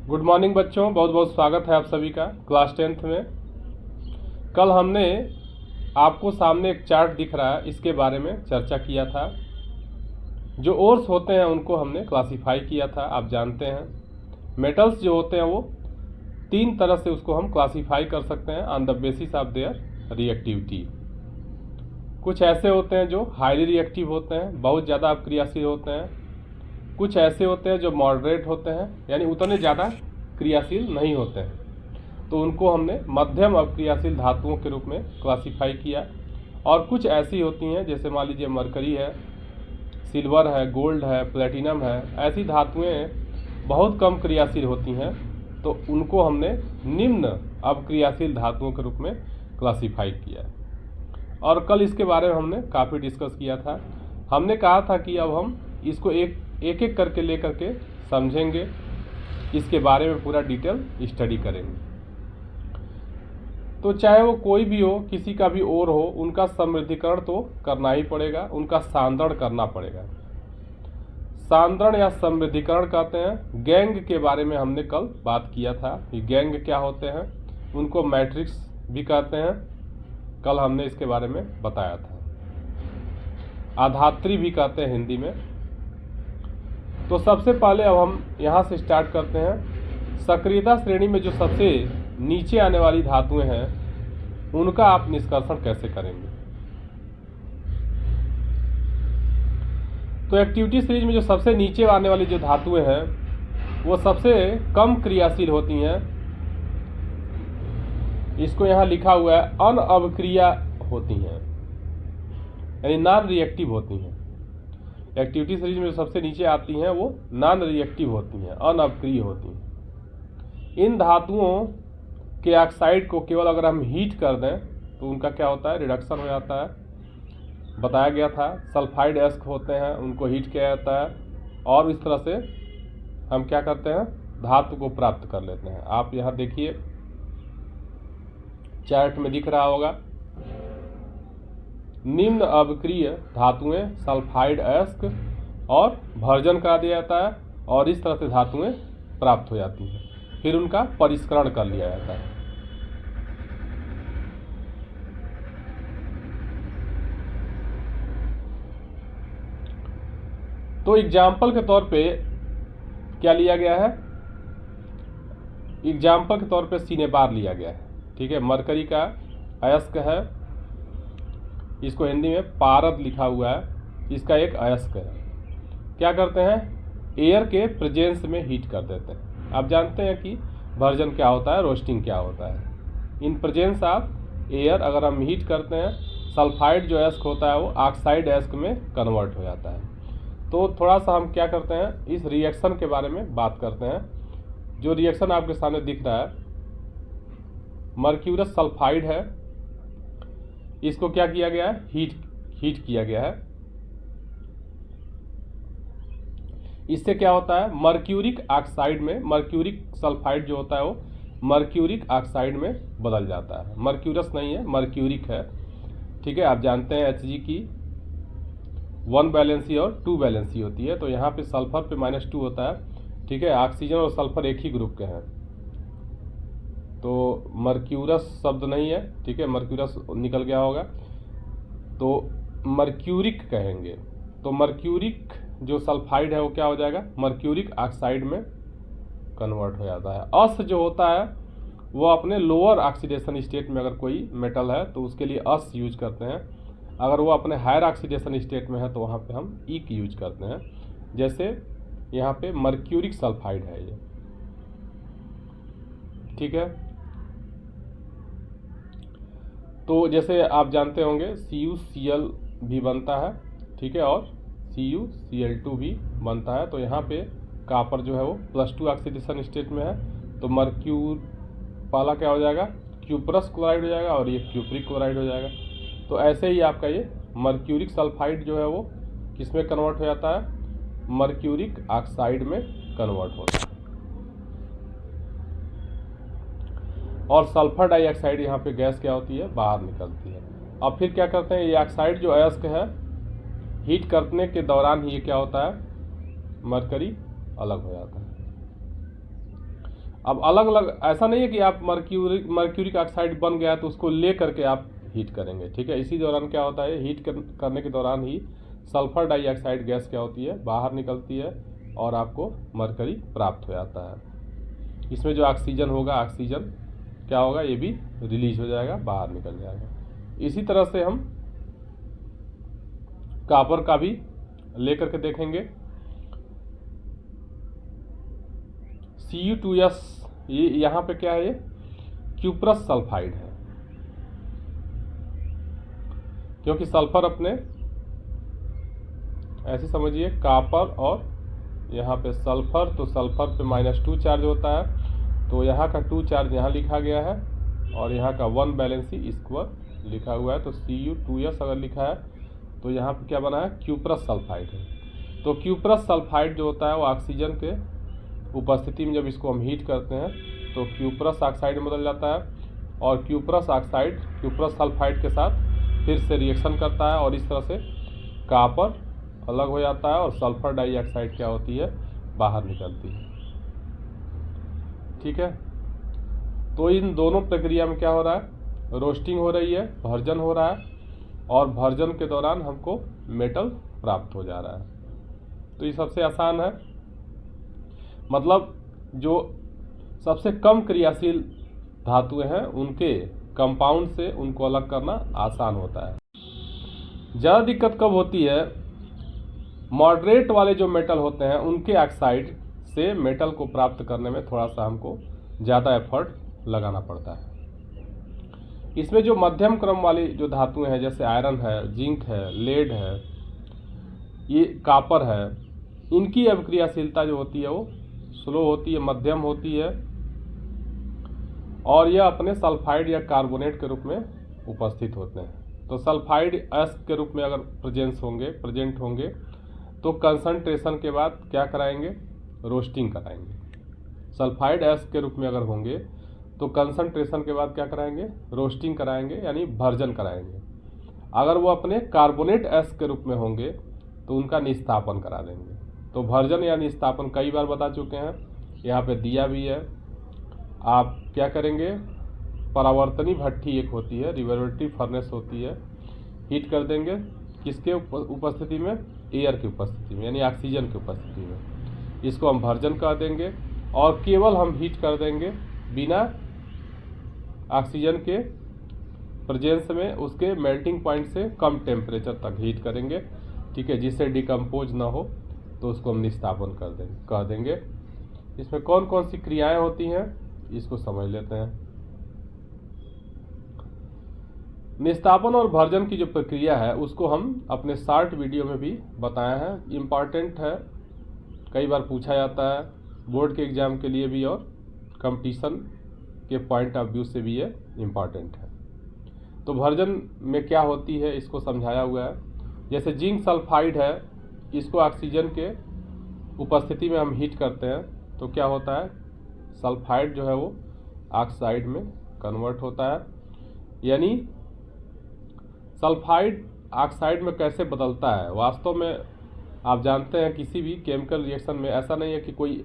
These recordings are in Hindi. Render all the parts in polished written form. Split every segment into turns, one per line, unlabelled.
गुड मॉर्निंग बच्चों, बहुत बहुत स्वागत है आप सभी का क्लास 10th में। कल हमने आपको सामने एक चार्ट दिख रहा है, इसके बारे में चर्चा किया था। जो ओर्स होते हैं उनको हमने क्लासिफाई किया था। आप जानते हैं मेटल्स जो होते हैं वो तीन तरह से उसको हम क्लासिफाई कर सकते हैं on the basis of their reactivity. कुछ ऐसे होते हैं जो हाईली रिएक्टिव होते हैं, बहुत ज़्यादा अक्रियाशील होते हैं। कुछ ऐसे होते हैं जो मॉडरेट होते हैं, यानी उतने ज़्यादा क्रियाशील नहीं होते हैं, तो उनको हमने मध्यम अक्रियाशील धातुओं के रूप में क्लासिफाई किया। और कुछ ऐसी होती हैं जैसे मान लीजिए मरकरी है, सिल्वर है, गोल्ड है, प्लेटिनम है, ऐसी धातुएं बहुत कम क्रियाशील होती हैं, तो उनको हमने निम्न अक्रियाशील धातुओं के रूप में क्लासिफाई किया। और कल इसके बारे में हमने काफ़ी डिस्कस किया था। हमने कहा था कि अब हम इसको एक एक करके लेकर के समझेंगे, इसके बारे में पूरा डिटेल स्टडी करेंगे। तो चाहे वो कोई भी हो, किसी का भी और हो, उनका समृद्धिकरण तो करना ही पड़ेगा, उनका सांद्रण करना पड़ेगा। सांद्रण या समृद्धिकरण कहते हैं। गैंग के बारे में हमने कल बात किया था कि गैंग क्या होते हैं, उनको मैट्रिक्स भी कहते हैं, कल हमने इसके बारे में बताया था। आधात्री भी कहते हैं हिंदी में। तो सबसे पहले अब हम यहाँ से स्टार्ट करते हैं। सक्रियता श्रेणी में जो सबसे नीचे आने वाली धातुएं हैं उनका आप निष्कर्षण कैसे करेंगे। तो एक्टिविटी सीरीज में जो सबसे नीचे आने वाली जो धातुएं हैं वो सबसे कम क्रियाशील होती हैं। इसको यहाँ लिखा हुआ है अनअभिक्रिय होती हैं, यानी नॉन रिएक्टिव होती हैं। एक्टिविटी सीरीज में जो सबसे नीचे आती हैं वो नॉन रिएक्टिव होती हैं, अनअभिक्रिय होती हैं। इन धातुओं के ऑक्साइड को केवल अगर हम हीट कर दें तो उनका क्या होता है, रिडक्शन हो जाता है। बताया गया था सल्फाइड एस्क होते हैं, उनको हीट किया जाता है और इस तरह से हम क्या करते हैं, धातु को प्राप्त कर लेते हैं। आप यहाँ देखिए चार्ट में दिख रहा होगा, निम्न अभिक्रिय धातुएं सल्फाइड एस्क और भर्जन करा दिया जाता है और इस तरह से धातुएं प्राप्त हो जाती हैं, फिर उनका परिष्करण कर लिया जाता है। तो एग्जाम्पल के तौर पे क्या लिया गया है, एग्जाम्पल के तौर पे सिनेबार लिया गया है। ठीक है, मरकरी का अयस्क है, इसको हिंदी में पारद लिखा हुआ है, इसका एक अयस्क है। क्या करते हैं, एयर के प्रेजेंस में हीट कर देते हैं। आप जानते हैं कि भर्जन क्या होता है, रोस्टिंग क्या होता है। इन प्रेजेंस ऑफ एयर अगर हम हीट करते हैं, सल्फाइड जो एस्क होता है वो ऑक्साइड एस्क में कन्वर्ट हो जाता है। तो थोड़ा सा हम क्या करते हैं, इस रिएक्शन के बारे में बात करते हैं। जो रिएक्शन आपके सामने दिख रहा है, मर्क्यूरस सल्फाइड है, इसको क्या किया गया है, हीट किया गया है। इससे क्या होता है, मर्क्यूरिक ऑक्साइड में, मर्क्यूरिक सल्फाइड जो होता है वो मर्क्यूरिक ऑक्साइड में बदल जाता है। मर्क्यूरस नहीं है, मर्क्यूरिक है। ठीक है, आप जानते हैं Hg की 1 वैलेंसी और 2 वैलेंसी होती है, तो यहाँ पे सल्फर पे -2 होता है। ठीक है, ऑक्सीजन और सल्फर एक ही ग्रुप के हैं, तो मर्क्यूरस शब्द नहीं है। ठीक है, मर्क्यूरस निकल गया होगा, तो मर्क्यूरिक कहेंगे। तो मर्क्यूरिक जो सल्फाइड है वो क्या हो जाएगा, मर्क्यूरिक ऑक्साइड में कन्वर्ट हो जाता है। अस जो होता है वो अपने लोअर ऑक्सीडेशन स्टेट में अगर कोई मेटल है तो उसके लिए अस यूज करते हैं। अगर वो अपने हायर ऑक्सीडेशन स्टेट में है तो वहाँ पे हम ईक यूज करते हैं। जैसे यहाँ पे मर्क्यूरिक सल्फाइड है ये। ठीक है, तो जैसे आप जानते होंगे CuCl भी बनता है। ठीक है, और CuCl2 भी बनता है। तो यहाँ पे कापर जो है वो +2 ऑक्सीडेशन स्टेट में है, तो मर्क्यूर पहला क्या हो जाएगा, क्यूप्रस क्लोराइड हो जाएगा और ये क्यूप्रिक क्लोराइड हो जाएगा। तो ऐसे ही आपका ये मर्क्यूरिक सल्फाइड जो है वो किस में कन्वर्ट हो जाता है, मर्क्यूरिक ऑक्साइड में कन्वर्ट होता है। और सल्फर डाइऑक्साइड यहाँ पे गैस क्या होती है, बाहर निकलती है। अब फिर क्या करते हैं, ये ऑक्साइड जो अयस्क है हीट करने के दौरान ही ये क्या होता है, मरकरी अलग हो जाता है। अब अलग अलग ऐसा नहीं है कि आप मर्क्यूरिक ऑक्साइड बन गया तो उसको ले करके आप हीट करेंगे, ठीक है। इसी दौरान क्या होता है, हीट करने के दौरान ही सल्फर डाइऑक्साइड गैस क्या होती है, बाहर निकलती है और आपको मरकरी प्राप्त हो जाता है। इसमें जो ऑक्सीजन होगा, ऑक्सीजन क्या होगा, ये भी रिलीज हो जाएगा, बाहर निकल जाएगा। इसी तरह से हम कॉपर का भी लेकर के देखेंगे। Cu2s, ये यहाँ पे क्या है, ये क्यूप्रस सल्फाइड है, क्योंकि सल्फर अपने ऐसे समझिए कॉपर और यहाँ पे सल्फर, तो सल्फर पे -2 चार्ज होता है, तो यहाँ का 2 चार्ज यहाँ लिखा गया है और यहाँ का 1 वैलेंसी स्क्वायर लिखा हुआ है। तो Cu2s अगर लिखा है तो यहाँ पे क्या बना है, क्यूप्रस सल्फाइड है। तो क्यूप्रस सल्फाइड जो होता है वो ऑक्सीजन के उपस्थिति में जब इसको हम हीट करते हैं तो क्यूप्रस ऑक्साइड में बदल जाता है और क्यूप्रस ऑक्साइड क्यूप्रस सल्फाइड के साथ फिर से रिएक्शन करता है और इस तरह से कॉपर अलग हो जाता है और सल्फर डाइऑक्साइड क्या होती है, बाहर निकलती है, ठीक है। तो इन दोनों प्रक्रिया में क्या हो रहा है, रोस्टिंग हो रही है, भर्जन हो रहा है और भर्जन के दौरान हमको मेटल प्राप्त हो जा रहा है। तो ये सबसे आसान है, मतलब जो सबसे कम क्रियाशील धातुएं हैं उनके कंपाउंड से उनको अलग करना आसान होता है। ज़्यादा दिक्कत कब होती है, मॉडरेट वाले जो मेटल होते हैं उनके ऑक्साइड से मेटल को प्राप्त करने में थोड़ा सा हमको ज़्यादा एफर्ट लगाना पड़ता है। इसमें जो मध्यम क्रम वाली जो धातुएं हैं जैसे आयरन है, जिंक है, लेड है, ये कॉपर है, इनकी अभिक्रियाशीलता जो होती है वो स्लो होती है, मध्यम होती है और यह अपने सल्फाइड या कार्बोनेट के रूप में उपस्थित होते हैं। तो सल्फाइड एस के रूप में अगर प्रेजेंट होंगे तो कंसंट्रेशन के बाद क्या कराएंगे, रोस्टिंग कराएंगे। सल्फाइड एस के रूप में अगर होंगे तो कंसंट्रेशन के बाद क्या कराएंगे, रोस्टिंग कराएंगे, यानी भर्जन कराएंगे। अगर वो अपने कार्बोनेट एस के रूप में होंगे तो उनका निस्तापन करा देंगे। तो भर्जन या निस्तापन कई बार बता चुके हैं, यहाँ पे दिया भी है। आप क्या करेंगे, परावर्तनी भट्ठी एक होती है, रिवर्बरेटिव फर्नेस होती है, हीट कर देंगे, किसके उपस्थिति में, एयर की उपस्थिति में, यानी ऑक्सीजन की उपस्थिति में। इसको हम भर्जन कर देंगे और केवल हम हीट कर देंगे बिना ऑक्सीजन के प्रेजेंस में, उसके मेल्टिंग पॉइंट से कम टेम्परेचर तक हीट करेंगे, ठीक है, जिससे डिकम्पोज ना हो, तो उसको हम निस्तापन कर देंगे। इसमें कौन कौन सी क्रियाएं होती हैं इसको समझ लेते हैं। निस्तापन और भर्जन की जो प्रक्रिया है उसको हम अपने शॉर्ट वीडियो में भी बताए हैं, इम्पॉर्टेंट है, कई बार पूछा जाता है बोर्ड के एग्जाम के लिए भी और कंपटीशन के पॉइंट ऑफ व्यू से भी ये इम्पॉर्टेंट है। तो भर्जन में क्या होती है इसको समझाया हुआ है। जैसे जिंक सल्फाइड है, इसको ऑक्सीजन के उपस्थिति में हम हीट करते हैं तो क्या होता है, सल्फाइड जो है वो ऑक्साइड में कन्वर्ट होता है। यानी सल्फाइड ऑक्साइड में कैसे बदलता है, वास्तव में आप जानते हैं किसी भी केमिकल रिएक्शन में ऐसा नहीं है कि कोई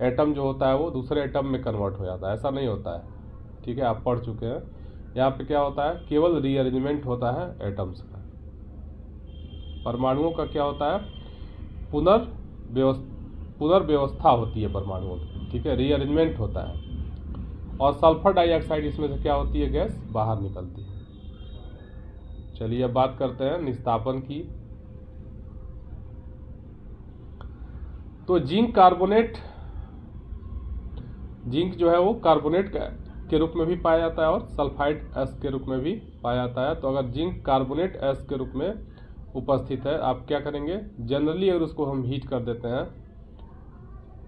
एटम जो होता है वो दूसरे एटम में कन्वर्ट हो जाता है, ऐसा नहीं होता है, ठीक है, आप पढ़ चुके हैं। यहाँ पे क्या होता है, केवल रीअरेंजमेंट होता है एटम्स का। परमाणुओं का क्या होता है, पुनर्व्यवस्था होती है परमाणुओं की, ठीक है, रीअरेंजमेंट होता है। और सल्फर डाइऑक्साइड इसमें से क्या होती है, गैस बाहर निकलती है। चलिए अब बात करते हैं निस्तापन की। तो जिंक जो है वो कार्बोनेट के रूप में भी पाया जाता है और सल्फाइड एस के रूप में भी पाया जाता है। तो अगर जिंक कार्बोनेट एस के रूप में उपस्थित है, आप क्या करेंगे, जनरली अगर उसको हम हीट कर देते हैं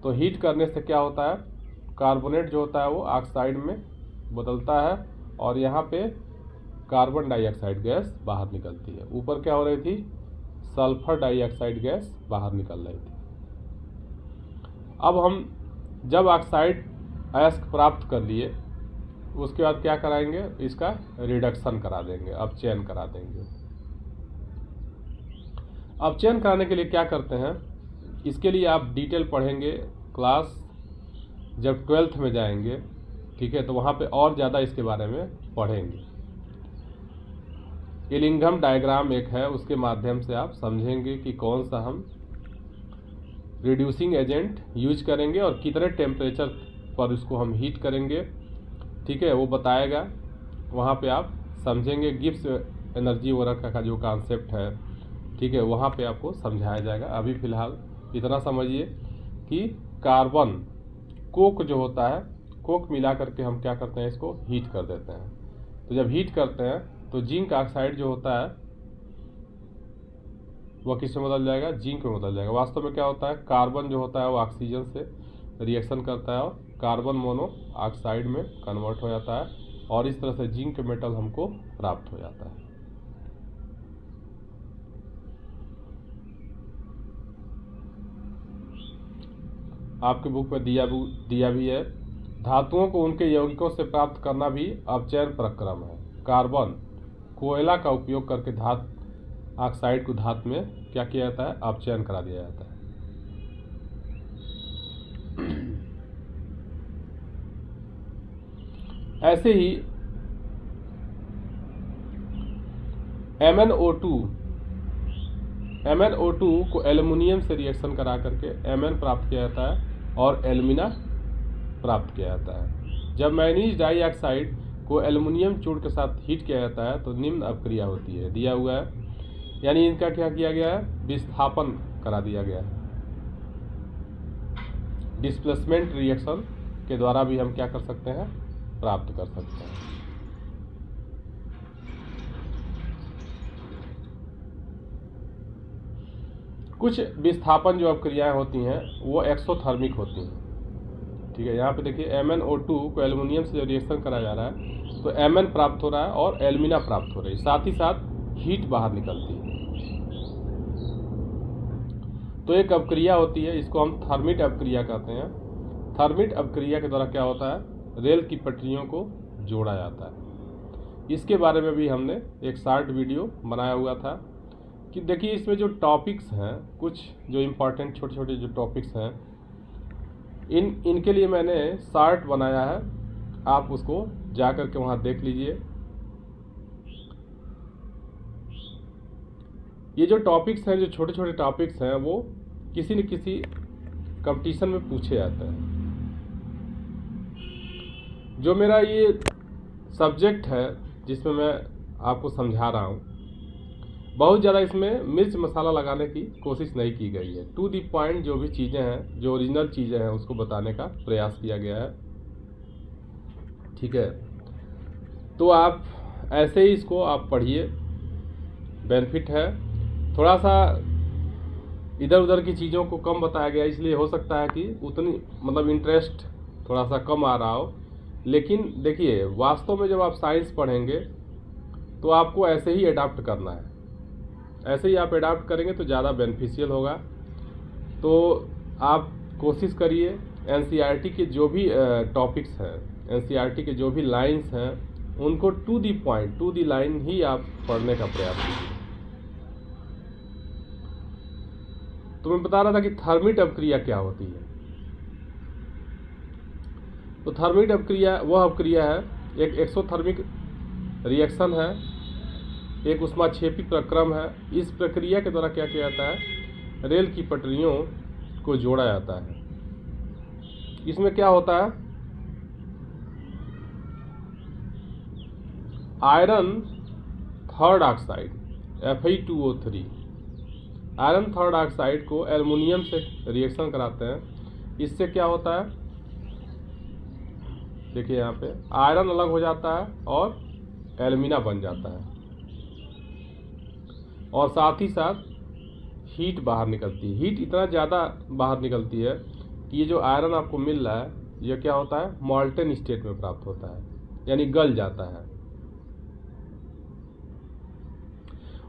तो हीट करने से क्या होता है, कार्बोनेट जो होता है वो ऑक्साइड में बदलता है और यहाँ पे कार्बन डाइऑक्साइड गैस बाहर निकलती है। ऊपर क्या हो रही थी, सल्फर डाइऑक्साइड गैस बाहर निकल रही थी। अब हम जब ऑक्साइड अयस्क प्राप्त कर लिए उसके बाद क्या कराएंगे, इसका रिडक्शन करा देंगे, अपचयन करा देंगे। अपचयन कराने के लिए क्या करते हैं, इसके लिए आप डिटेल पढ़ेंगे क्लास जब 12th में जाएंगे, ठीक है, तो वहाँ पे और ज़्यादा इसके बारे में पढ़ेंगे। इलिंघम डायग्राम एक है, उसके माध्यम से आप समझेंगे कि कौन सा हम रिड्यूसिंग एजेंट यूज करेंगे और कितने टेम्परेचर पर उसको हम हीट करेंगे, ठीक है, वो बताएगा। वहाँ पे आप समझेंगे गिब्स एनर्जी वर्क का जो कॉन्सेप्ट है, ठीक है, वहाँ पे आपको समझाया जाएगा। अभी फ़िलहाल इतना समझिए कि कार्बन कोक जो होता है, कोक मिला करके हम क्या करते हैं, इसको हीट कर देते हैं। तो जब हीट करते हैं तो जिंक ऑक्साइड जो होता है वह किस में बदल जाएगा, जिंक में बदल जाएगा। वास्तव में क्या होता है, कार्बन जो होता है वो ऑक्सीजन से रिएक्शन करता है और कार्बन मोनो ऑक्साइड में कन्वर्ट हो जाता है और इस तरह से जिंक मेटल हमको प्राप्त हो जाता है। आपके बुक में दिया भी है, धातुओं को उनके यौगिकों से प्राप्त करना भी अपचयन प्रक्रम है। कार्बन कोयला का उपयोग करके धातु ऑक्साइड को धातु में क्या किया जाता है, अपचयन करा दिया जाता है। ऐसे ही MnO2 को एल्युमिनियम से रिएक्शन करा करके Mn प्राप्त किया जाता है और एल्यूमिना प्राप्त किया जाता है। जब मैग्नीज डाइऑक्साइड को एल्युमिनियम चूर्ण के साथ हीट किया जाता है तो निम्न अपक्रिया होती है, दिया हुआ है, यानी इनका क्या किया गया है, विस्थापन करा दिया गया है। डिस्प्लेसमेंट रिएक्शन के द्वारा भी हम क्या कर सकते हैं, प्राप्त कर सकते हैं। कुछ विस्थापन जो अपक्रियाएं होती हैं वो एक्सोथर्मिक होती हैं, ठीक है। यहाँ पे देखिए MnO2 को एल्युमिनियम से रिएक्शन करा जा रहा है तो Mn प्राप्त हो रहा है और एल्यूमिना प्राप्त हो रही है, साथ ही साथ हीट बाहर निकलती है। तो एक अपक्रिया होती है, इसको हम थर्मिट अपक्रिया कहते हैं। थर्मिट अपक्रिया के द्वारा क्या होता है, रेल की पटरियों को जोड़ा जाता है। इसके बारे में भी हमने एक शॉर्ट वीडियो बनाया हुआ था कि देखिए इसमें जो टॉपिक्स हैं, कुछ जो इम्पोर्टेंट छोटे छोटे जो टॉपिक्स हैं, इनके लिए मैंने शॉर्ट बनाया है, आप उसको जा कर के वहाँ देख लीजिए। ये जो टॉपिक्स हैं, जो छोटे छोटे टॉपिक्स हैं, वो किसी न किसी कंपटीशन में पूछे जाते हैं। जो मेरा ये सब्जेक्ट है जिसमें मैं आपको समझा रहा हूँ, बहुत ज़्यादा इसमें मिर्च मसाला लगाने की कोशिश नहीं की गई है। टू दी पॉइंट जो भी चीज़ें हैं, जो ओरिजिनल चीज़ें हैं, उसको बताने का प्रयास किया गया है, ठीक है। तो आप ऐसे ही इसको आप पढ़िए, बेनिफिट है। थोड़ा सा इधर उधर की चीज़ों को कम बताया गया, इसलिए हो सकता है कि उतनी मतलब इंटरेस्ट थोड़ा सा कम आ रहा हो, लेकिन देखिए वास्तव में जब आप साइंस पढ़ेंगे तो आपको ऐसे ही अडाप्ट करना है। ऐसे ही आप अडाप्ट करेंगे तो ज़्यादा बेनिफिशियल होगा। तो आप कोशिश करिए एनसीईआरटी के जो भी टॉपिक्स हैं, एनसीईआरटी के जो भी लाइंस हैं, उनको to the point, to the line ही आप पढ़ने का प्रयास कीजिए। तो मैं बता रहा था कि थर्मिट अपक्रिया क्या होती है। तो थर्मिट अपक्रिया वह अपक्रिया है, एक एक्सोथर्मिक रिएक्शन है, एक ऊष्माक्षेपी प्रक्रम है। इस प्रक्रिया के द्वारा क्या किया जाता है, रेल की पटरियों को जोड़ा जाता है। इसमें क्या होता है, iron third oxide Fe2O3, iron third oxide को एल्युमिनियम से रिएक्शन कराते हैं। इससे क्या होता है, देखिए यहाँ पे आयरन अलग हो जाता है और एल्यूमिना बन जाता है, और साथ ही साथ हीट बाहर निकलती है। हीट इतना ज़्यादा बाहर निकलती है कि ये जो आयरन आपको मिल रहा है, ये क्या होता है, मॉल्टन स्टेट में प्राप्त होता है, यानी गल जाता है।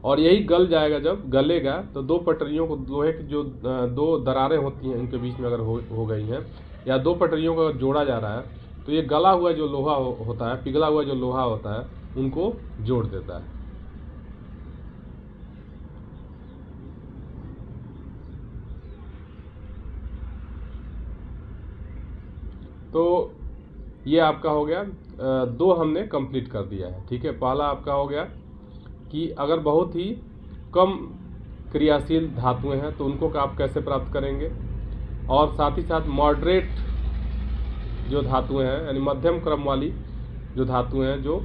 और यही गल जाएगा, जब गलेगा तो दो पटरियों को, लोहे की जो दो दरारें होती हैं उनके बीच में अगर हो गई हैं, या दो पटरियों को जोड़ा जा रहा है, तो ये गला हुआ जो लोहा होता है, पिघला हुआ जो लोहा होता है, उनको जोड़ देता है। तो ये आपका हो गया, दो हमने कंप्लीट कर दिया है। ठीक है, पहला आपका हो गया कि अगर बहुत ही कम क्रियाशील धातुएं हैं तो उनको आप कैसे प्राप्त करेंगे, और साथ ही साथ मॉडरेट जो धातुएं हैं यानी मध्यम क्रम वाली जो धातुएं हैं जो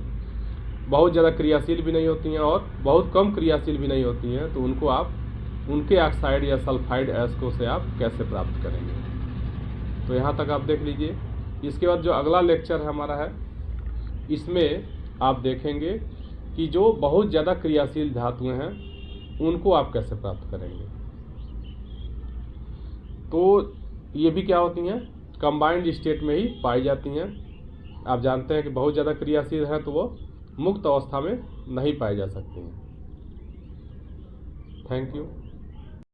बहुत ज़्यादा क्रियाशील भी नहीं होती हैं और बहुत कम क्रियाशील भी नहीं होती हैं, तो उनको आप उनके ऑक्साइड या सल्फाइड एस्को से आप कैसे प्राप्त करेंगे। तो यहाँ तक आप देख लीजिए। इसके बाद जो अगला लेक्चर हमारा है, इसमें आप देखेंगे कि जो बहुत ज़्यादा क्रियाशील धातुएं हैं उनको आप कैसे प्राप्त करेंगे। तो ये भी क्या होती हैं, कंबाइंड स्टेट में ही पाई जाती हैं। आप जानते हैं कि बहुत ज़्यादा क्रियाशील है तो वो मुक्त अवस्था में नहीं पाई जा सकती हैं। Thank you.